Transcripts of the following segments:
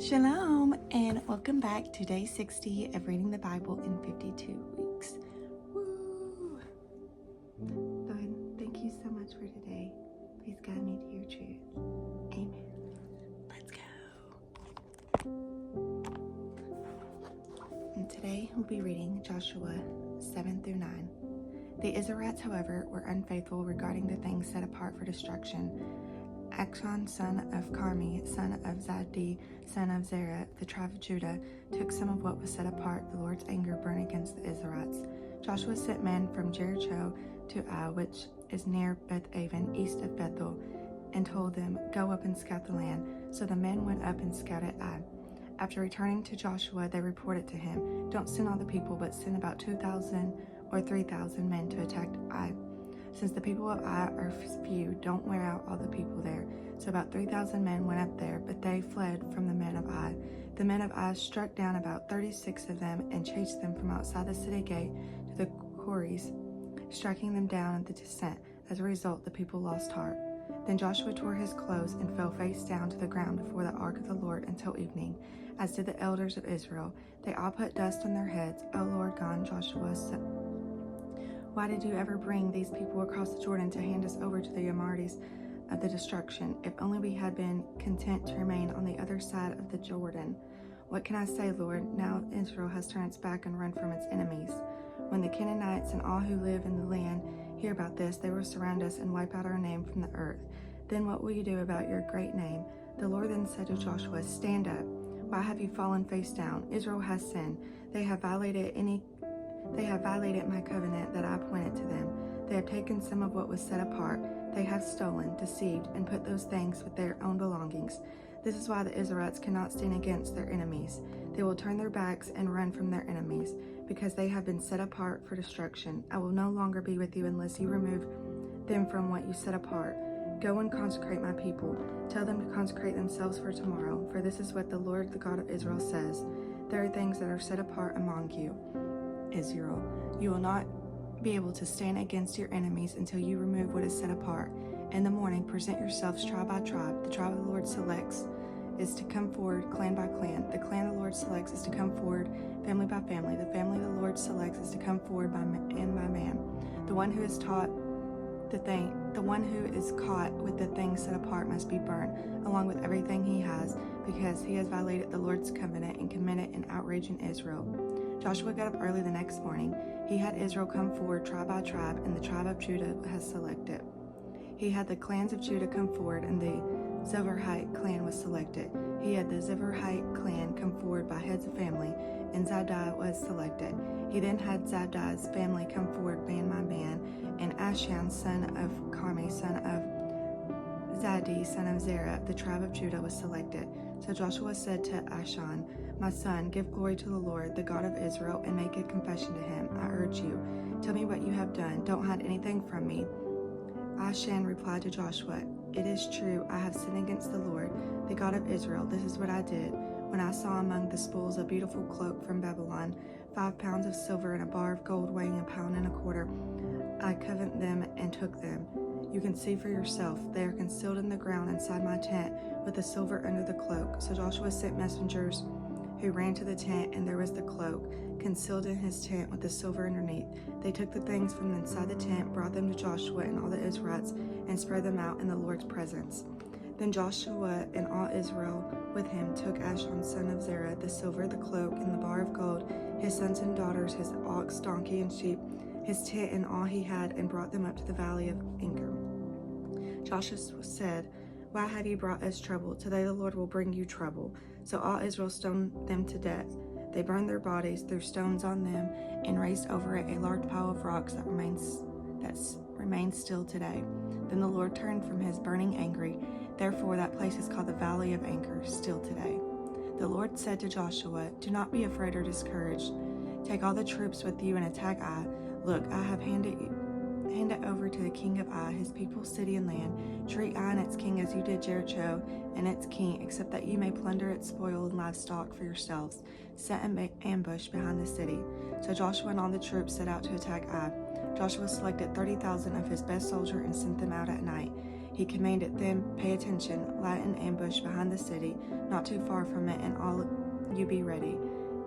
Shalom, and welcome back to day 60 of reading the Bible in 52 weeks. Woo! Lord, thank you so much for today. Please guide me to your truth. Amen. Let's go. And today we'll be reading Joshua 7 through 9. The Israelites, however, were unfaithful regarding the things set apart for destruction. Achan, son of Carmi, son of Zabdi, son of Zerah, the tribe of Judah, took some of what was set apart. The Lord's anger burned against the Israelites. Joshua sent men from Jericho to Ai, which is near Beth-aven, east of Bethel, and told them, "Go up and scout the land." So the men went up and scouted Ai. After returning to Joshua, they reported to him, "Don't send all the people, but send about 2,000 or 3,000 men to attack Ai. Since the people of Ai are few, don't wear out all the people there." So about 3,000 men went up there, but they fled from the men of Ai. The men of Ai struck down about 36 of them and chased them from outside the city gate to the quarries, striking them down at the descent. As a result, the people lost heart. Then Joshua tore his clothes and fell face down to the ground before the ark of the Lord until evening, as did the elders of Israel. They all put dust on their heads. "O Lord God," Joshua said, "why did you ever bring these people across the Jordan to hand us over to the Amorites of the destruction? If only we had been content to remain on the other side of the Jordan. What can I say, Lord? Now Israel has turned its back and run from its enemies. When the Canaanites and all who live in the land hear about this, they will surround us and wipe out our name from the earth. Then what will you do about your great name?" The Lord then said to Joshua, "Stand up. Why have you fallen face down? Israel has sinned. They have violated my covenant that I appointed to them. They have taken some of what was set apart. They have stolen, deceived, and put those things with their own belongings. This is why the Israelites cannot stand against their enemies. They will turn their backs and run from their enemies, because they have been set apart for destruction. I will no longer be with you unless you remove them from what you set apart. Go and consecrate my people. Tell them to consecrate themselves for tomorrow, for this is what the Lord, the God of Israel, says. There are things that are set apart among you, Israel. You will not be able to stand against your enemies until you remove what is set apart. In the morning, present yourselves tribe by tribe. The tribe the Lord selects is to come forward, clan by clan. The clan the Lord selects is to come forward, family by family. The family the Lord selects is to come forward by man. The one who is caught with the thing set apart must be burned, along with everything he has, because he has violated the Lord's covenant and committed an outrage in Israel." Joshua got up early the next morning. He had Israel come forward tribe by tribe, and the tribe of Judah has selected. He had the clans of Judah come forward, and the Zerahite clan was selected. He had the Zerahite clan come forward by heads of family, and Zabdi was selected. He then had Zabdi's family come forward man by man, and Achan, son of Carmi, son of Zabdi, son of Zerah, the tribe of Judah, was selected. So Joshua said to Achan, "My son, give glory to the Lord, the God of Israel, and make a confession to him. I urge you, tell me what you have done. Don't hide anything from me." Achan replied to Joshua, "It is true, I have sinned against the Lord, the God of Israel. This is what I did. When I saw among the spoils a beautiful cloak from Babylon, 5 pounds of silver and a bar of gold weighing 1.25 pounds, I coveted them and took them. You can see for yourself. They are concealed in the ground inside my tent with the silver under the cloak." So Joshua sent messengers who ran to the tent, and there was the cloak, concealed in his tent with the silver underneath. They took the things from inside the tent, brought them to Joshua and all the Israelites, and spread them out in the Lord's presence. Then Joshua and all Israel with him took Achan, son of Zerah, the silver, the cloak, and the bar of gold, his sons and daughters, his ox, donkey, and sheep, his tent, and all he had, and brought them up to the valley of Engor. Joshua said, "Why have you brought us trouble? Today the Lord will bring you trouble." So all Israel stoned them to death. They burned their bodies, threw stones on them, and raised over it a large pile of rocks that remains still today. Then the Lord turned from his burning anger. Therefore that place is called the Valley of Anger, still today. The Lord said to Joshua, "Do not be afraid or discouraged. Take all the troops with you and attack Ai. Look, I have handed it over to the king of Ai, his people, city, and land. Treat Ai and its king as you did Jericho and its king, except that you may plunder its spoil and livestock for yourselves. Set an ambush behind the city." So Joshua and all the troops set out to attack Ai. Joshua selected 30,000 of his best soldiers and sent them out at night. He commanded them, "Pay attention, lie in ambush behind the city, not too far from it, and all you be ready.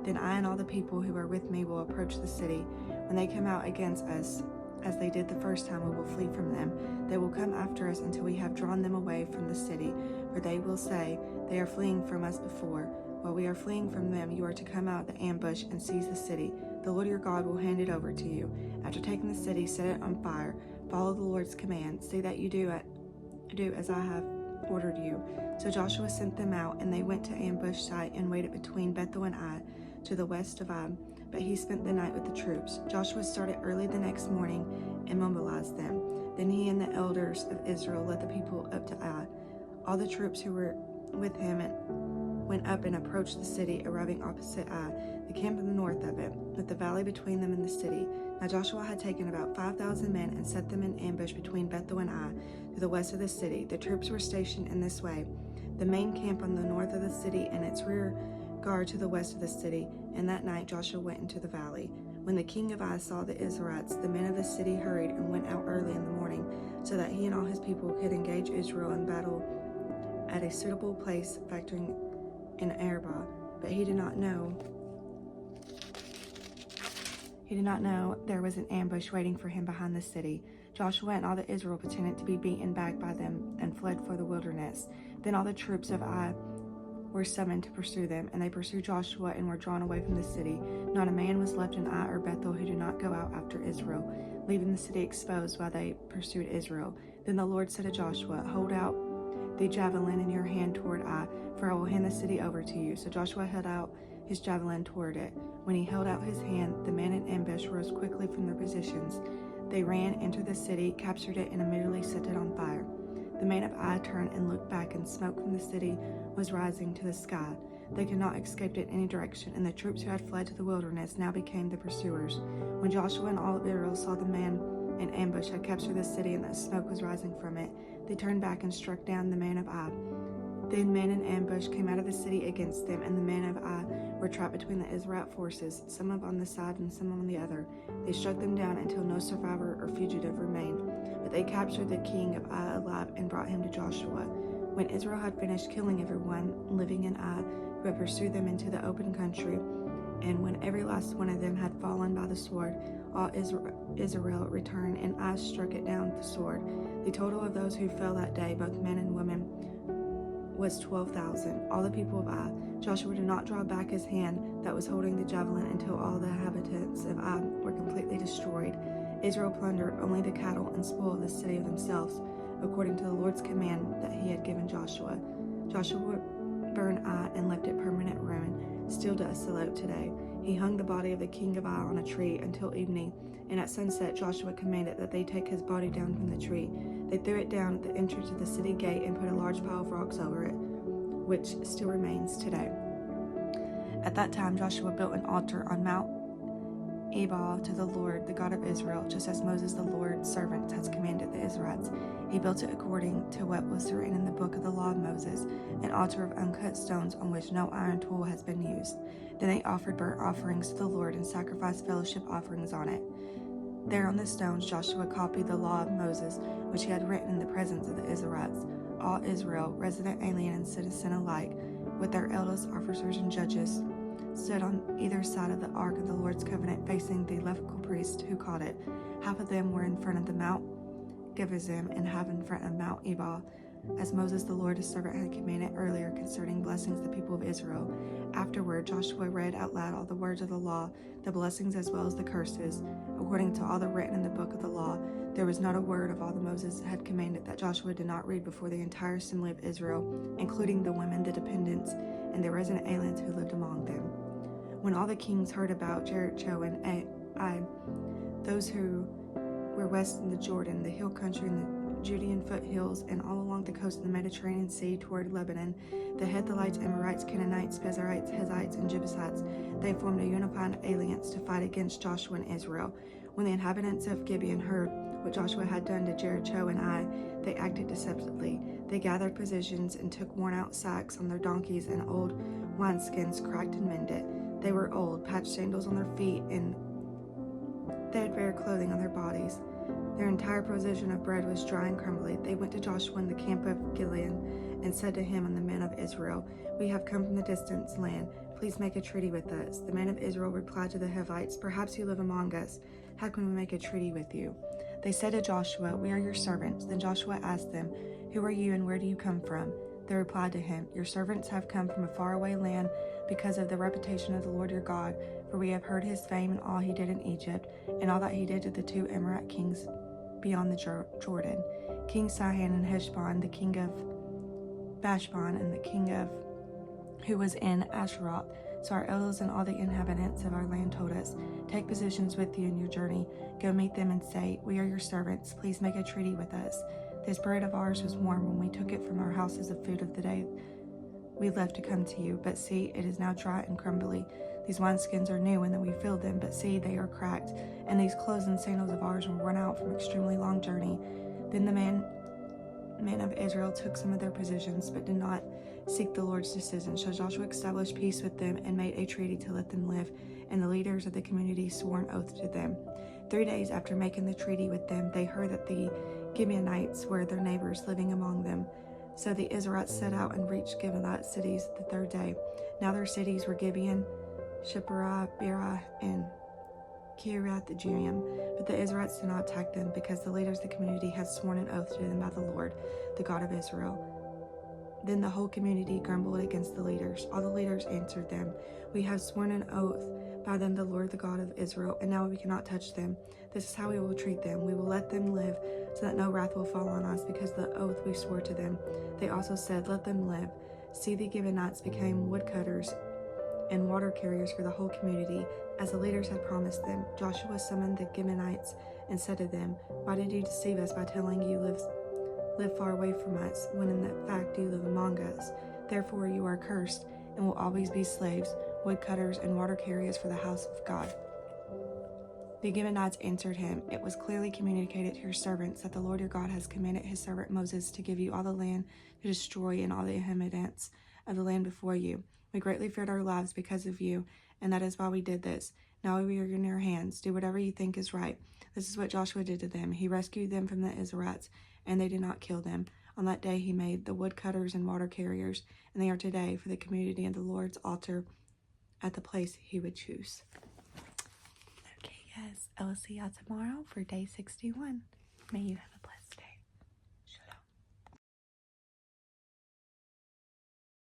Then I and all the people who are with me will approach the city. When they come out against us, as they did the first time, we will flee from them. They will come after us until we have drawn them away from the city, for they will say, 'They are fleeing from us before. While we are fleeing from them, you are to come out of the ambush and seize the city. The Lord your God will hand it over to you. After taking the city, set it on fire. Follow the Lord's command. See that you do as I have ordered you.' So Joshua sent them out, and they went to ambush site and waited between Bethel and Ai, to the west of Ai. But he spent the night with the troops. Joshua started early the next morning and mobilized them. Then he and the elders of Israel led the people up to Ai. All the troops who were with him went up and approached the city, arriving opposite Ai, the camp in the north of it, with the valley between them and the city. Now Joshua had taken about 5,000 men and set them in ambush between Bethel and Ai, to the west of the city. The troops were stationed in this way: the main camp on the north of the city and its rear guard to the west of the city. And that night Joshua went into the valley. When the king of Ai saw the Israelites, the men of the city hurried and went out early in the morning, so that he and all his people could engage Israel in battle at a suitable place, factoring in Arabah. But he did not know there was an ambush waiting for him behind the city. Joshua and all the Israel pretended to be beaten back by them and fled for the wilderness. Then all the troops of Ai were summoned to pursue them, and they pursued Joshua and were drawn away from the city. Not a man was left in Ai or Bethel who did not go out after Israel, leaving the city exposed while they pursued Israel. Then the Lord said to Joshua, "Hold out the javelin in your hand toward Ai, for I will hand the city over to you." So Joshua held out his javelin toward it. When he held out his hand, the men in ambush rose quickly from their positions. They ran, entered the city, captured it, and immediately set it on fire. The men of Ai turned and looked back, and smoke from the city was rising to the sky. They could not escape it in any direction, and the troops who had fled to the wilderness now became the pursuers. When Joshua and all of Israel saw the men in ambush had captured the city and that smoke was rising from it, they turned back and struck down the men of Ai. Then men in ambush came out of the city against them, and the men of Ai were trapped between the Israelite forces, some on the side and some on the other. They struck them down until no survivor or fugitive remained. But they captured the king of Ai alive and brought him to Joshua. When Israel had finished killing everyone living in Ai who had pursued them into the open country, and when every last one of them had fallen by the sword, all Israel returned, and Ai struck it down with the sword. The total of those who fell that day, both men and women, was 12,000, all the people of Ai. Joshua did not draw back his hand that was holding the javelin until all the inhabitants of Ai were completely destroyed. Israel plundered only the cattle and spoiled the city of themselves, according to the Lord's command that he had given Joshua. Joshua burned Ai and left it permanent ruin, still desolate today. He hung the body of the king of Ai on a tree until evening, and at sunset Joshua commanded that they take his body down from the tree. They threw it down at the entrance of the city gate and put a large pile of rocks over it, which still remains today. At that time Joshua built an altar on Mount Ebal to the Lord, the God of Israel, just as Moses, the Lord's servant, has commanded the Israelites. He built it according to what was written in the book of the law of Moses, an altar of uncut stones on which no iron tool has been used. Then they offered burnt offerings to the Lord and sacrificed fellowship offerings on it. There on the stones Joshua copied the law of Moses, which he had written in the presence of the Israelites. All Israel, resident, alien, and citizen alike, with their elders, officers, and judges, stood on either side of the ark of the Lord's covenant, facing the Levitical priest who called it. Half of them were in front of the Mount Gerizim and half in front of Mount Ebal, as Moses, the Lord's servant, had commanded earlier concerning blessings the people of Israel. Afterward, Joshua read out loud all the words of the law, the blessings as well as the curses, according to all the written in the book of the law. There was not a word of all that Moses had commanded that Joshua did not read before the entire assembly of Israel, including the women, the dependents, and the resident aliens who lived among them. When all the kings heard about Jericho and Ai, those who were west in the Jordan, the hill country, and the Judean foothills, and all along the coast of the Mediterranean Sea toward Lebanon, the Hethalites, Amorites, Canaanites, Perizzites, Hivites, and Jebusites, they formed a unified alliance to fight against Joshua and Israel. When the inhabitants of Gibeon heard what Joshua had done to Jericho and Ai, they acted deceptively. They gathered provisions and took worn-out sacks on their donkeys and old wineskins cracked and mended. They were old, patched sandals on their feet, and threadbare clothing on their bodies. Their entire provision of bread was dry and crumbly. They went to Joshua in the camp of Gilead and said to him and the men of Israel, "We have come from the distant land. Please make a treaty with us." The men of Israel replied to the Hivites, "Perhaps you live among us. How can we make a treaty with you?" They said to Joshua, "We are your servants." Then Joshua asked them, "Who are you and where do you come from?" They replied to him, "Your servants have come from a faraway land because of the reputation of the Lord your God, for we have heard his fame and all he did in Egypt, and all that he did to the two Amorite kings beyond the Jordan, King Sihon and Heshbon, the king of Bashban, and the king of who was in Asheroth. So our elders and all the inhabitants of our land told us, 'Take positions with you in your journey. Go meet them and say, "We are your servants. Please make a treaty with us." This bread of ours was warm when we took it from our houses of food of the day we left to come to you. But see, it is now dry and crumbly. These wineskins are new, and then we filled them, but see, they are cracked. And these clothes and sandals of ours were worn out from extremely long journey." Then the men of Israel took some of their positions, but did not seek the Lord's decision. So Joshua established peace with them and made a treaty to let them live, and the leaders of the community swore an oath to them. 3 days after making the treaty with them, they heard that the Gibeonites were their neighbors living among them. So the Israelites set out and reached Gibeonite cities the 3rd day. Now their cities were Gibeon, Shipporah, Beerah, and Kiriath-Jearim, but the Israelites did not attack them because the leaders of the community had sworn an oath to them by the Lord, the God of Israel. Then the whole community grumbled against the leaders. All the leaders answered them, "We have sworn an oath by them, the Lord, the God of Israel, and now we cannot touch them. This is how we will treat them. We will let them live so that no wrath will fall on us because of the oath we swore to them." They also said, "Let them live." See, the Gibeonites became woodcutters and water carriers for the whole community, as the leaders had promised them. Joshua summoned the Gibeonites and said to them, "Why did you deceive us by telling you live far away from us, when in fact you live among us? Therefore you are cursed, and will always be slaves, woodcutters, and water carriers for the house of God." The Gibeonites answered him, "It was clearly communicated to your servants that the Lord your God has commanded his servant Moses to give you all the land to destroy and all the inhabitants of the land before you. We greatly feared our lives because of you, and that is why we did this. Now we are in your hands. Do whatever you think is right." This is what Joshua did to them. He rescued them from the Israelites, and they did not kill them. On that day he made the woodcutters and water carriers, and they are today for the community of the Lord's altar at the place he would choose. Okay, guys, I will see y'all tomorrow for day 61. May you have